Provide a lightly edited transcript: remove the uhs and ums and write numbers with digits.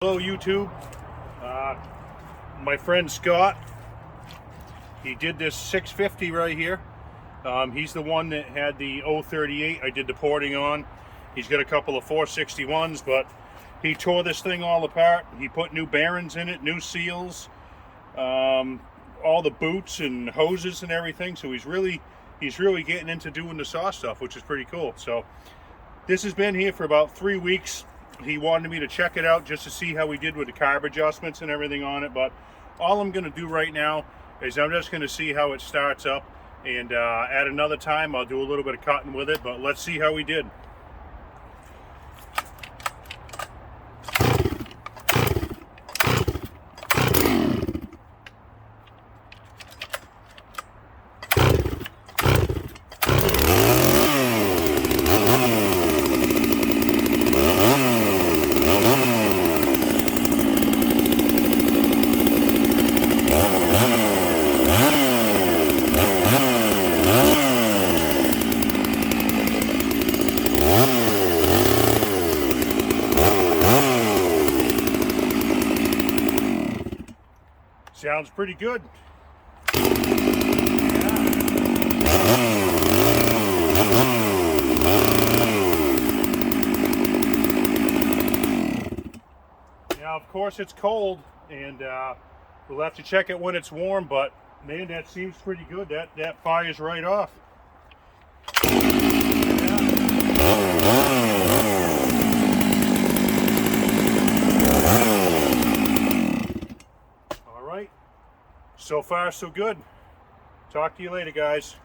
Hello YouTube, my friend Scott, he did this 650 right here. He's the one that had the 038 I did the porting on. He's got a couple of 461s, but he tore this thing all apart. He put new bearings in it, new seals, all the boots and hoses and everything. So he's really getting into doing the saw stuff, which is pretty cool. So this has been here for about 3 weeks. He wanted me to check it out just to see how we did with the carb adjustments and everything on it, but all I'm going to do right now is I'm just going to see how it starts up, and at another time I'll do a little bit of cutting with it, but let's see how we did. Sounds pretty good. Now, of course, it's cold, and we'll have to check it when it's warm, but man, that seems pretty good. That fires right off. So far, so good. Talk to you later, guys.